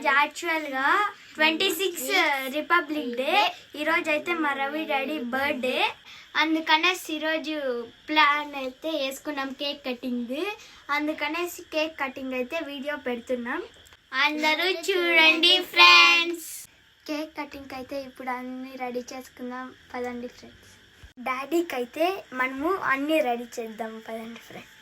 ఈరోజు యాక్చువల్గా 26 republic day. ఈరోజు అయితే మా రవి డాడీ బర్త్డే, అందుకనేసి ఈరోజు ప్లాన్ అయితే వేసుకున్నాం కేక్ కటింగ్. అందుకనేసి కేక్ కటింగ్ అయితే వీడియో పెడుతున్నాం, అందరూ చూడండి ఫ్రెండ్స్. కేక్ కటింగ్ అయితే ఇప్పుడు అన్నీ రెడీ చేసుకుందాం పదండి ఫ్రెండ్స్. డాడీకి అయితే మనము అన్నీ రెడీ చేద్దాం పదండి ఫ్రెండ్స్.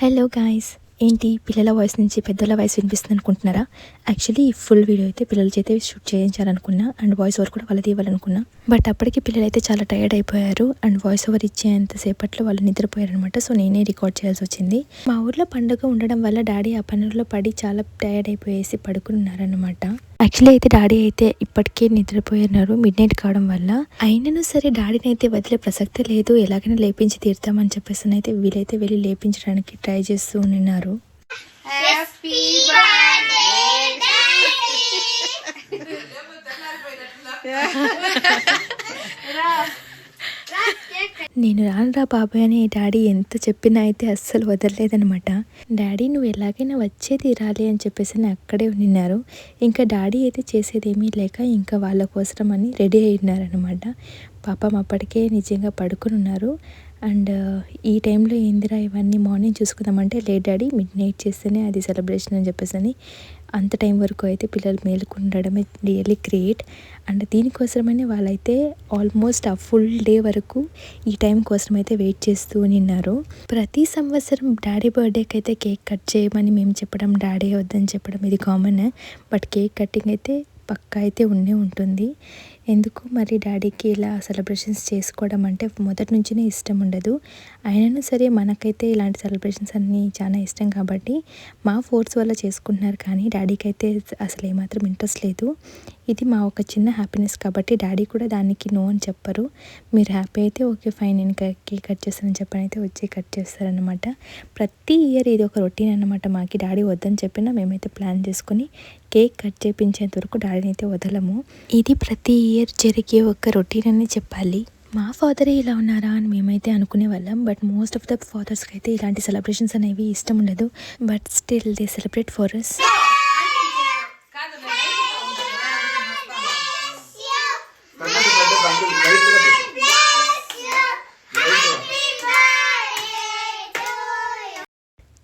హలో గాయ్స్, ఏంటి పిల్లల వాయిస్ నుంచి పెద్దల వాయిస్ వినిపిస్తుంది అనుకుంటున్నారా? యాక్చువల్లీ ఈ ఫుల్ వీడియో అయితే పిల్లల చేతే షూట్ చేయించాలనుకున్నా అండ్ వాయిస్ ఓవర్ కూడా వాళ్ళది ఇవ్వాలనుకున్నా. బట్ అప్పటికి పిల్లలు అయితే చాలా టైర్డ్ అయిపోయారు అండ్ వాయిస్ ఓవర్ ఇచ్చేంతసేపట్లో వాళ్ళు నిద్రపోయారు అనమాట. సో నేనే రికార్డ్ చేయాల్సి వచ్చింది. మా ఊర్లో పండుగ ఉండడం వల్ల డాడీ ఆ పనుల్లో పడి చాలా టైర్డ్ అయిపోయేసి పడుకున్నారనమాట. యాక్చువల్లీ అయితే డాడీ అయితే ఇప్పటికే నిద్రపోయినారు మిడ్ నైట్ కావడం వల్ల. అయినను సరే డాడీని అయితే వదిలే ప్రసక్తే లేదు, ఎలాగైనా లేపించి తీరుతామని చెప్పేసి అయితే వీలైతే వెళ్ళి లేపించడానికి ట్రై చేస్తూ ఉన్నారు. నేను రానురా బాబాయ్ అని డాడీ ఎంత చెప్పినా అయితే అస్సలు వదలలేదనమాట. డాడీ నువ్వు ఎలాగైనా వచ్చే తీరాలి అని చెప్పేసి అక్కడే ఉన్నారు. ఇంకా డాడీ అయితే చేసేదేమీ లేక ఇంకా వాళ్ళ కోసం అని రెడీ అయినారనమాట. పాపం అప్పటికే నిజంగా పడుకుని ఉన్నారు. అండ్ ఈ టైంలో ఏందిరా ఇవన్నీ మార్నింగ్ చూసుకుందామంటే లేట్ డాడీ మిడ్ నైట్ చేస్తేనే అది సెలబ్రేషన్ అని చెప్పేసి అంత టైం వరకు అయితే పిల్లలు మేలుకుండడమే రియల్లీ గ్రేట్. అండ్ దీనికోసమని వాళ్ళైతే ఆల్మోస్ట్ ఆ ఫుల్ డే వరకు ఈ టైం కోసం అయితే వెయిట్ చేస్తూ ఉన్నారు. ప్రతి సంవత్సరం డాడీ బర్త్డేకి అయితే కేక్ కట్ చేయమని మేము చెప్పడం, డాడీ వద్దని చెప్పడం ఇది కామన్. బట్ కేక్ కటింగ్ అయితే పక్కా అయితే ఉంటుంది. ఎందుకు మరి డాడీకి ఇలా సెలబ్రేషన్స్ చేసుకోవడం అంటే మొదటి నుంచినే ఇష్టం ఉండదు. అయినా సరే మనకైతే ఇలాంటి సెలబ్రేషన్స్ అన్నీ చాలా ఇష్టం కాబట్టి మా ఫోర్స్ వల్ల చేసుకుంటున్నారు. కానీ డాడీకి అయితే అసలు ఏమాత్రం ఇంట్రెస్ట్ లేదు. ఇది మా ఒక చిన్న హ్యాపీనెస్ కాబట్టి డాడీ కూడా దానికి నో అని చెప్పరు. మీరు హ్యాపీ అయితే ఓకే ఫైన్ నేను కేక్ కట్ చేస్తానని చెప్పని అయితే వచ్చి కట్ చేస్తారనమాట. ప్రతి ఇయర్ ఇది ఒక రొటీన్ అనమాట. మాకి డాడీ వద్దని చెప్పినా మేమైతే ప్లాన్ చేసుకుని కేక్ కట్ చేయించేంత వరకు డాడీని అయితే వదలము. ఇది ప్రతి ఇయర్ జరిగే ఒక రొటీన్ అని చెప్పాలి. మా ఫాదరే ఇలా ఉన్నారా అని మేమైతే అనుకునే వాళ్ళం. బట్ మోస్ట్ ఆఫ్ ద ఫాదర్స్కి అయితే ఇలాంటి సెలబ్రేషన్స్ అనేవి ఇష్టం ఉండదు. But still they celebrate for us.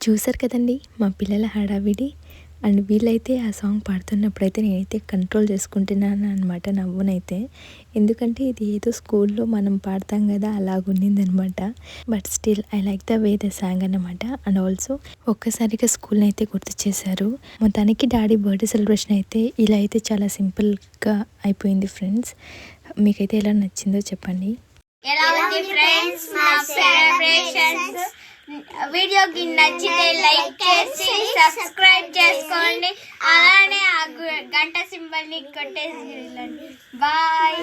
చూసారు కదండి మా పిల్లల హడావిడి. అండ్ వీళ్ళైతే ఆ సాంగ్ పాడుతున్నప్పుడైతే నేనైతే కంట్రోల్ చేసుకుంటున్నాను అనమాట నవ్వునైతే. ఎందుకంటే ఇది ఏదో స్కూల్లో మనం పాడతాం కదా అలాగుండిందనమాట. But still I like the way the song అన్నమాట. అండ్ ఆల్సో ఒక్కసారిగా స్కూల్ని అయితే గుర్తు చేశారు. మొత్తానికి డాడీ బర్త్డే సెలబ్రేషన్ అయితే ఇలా అయితే చాలా సింపుల్గా అయిపోయింది ఫ్రెండ్స్. మీకైతే ఎలా నచ్చిందో చెప్పండి. ఎలా ఉంది ఫ్రెండ్స్ మా సెలబ్రేషన్స్? వీడియోకి నచ్చితే లైక్ చేసి సబ్స్క్రైబ్ చేసుకోండి. అలానే ఆ గంట సింబల్ని కొట్టేసి వెళ్ళండి. బాయ్.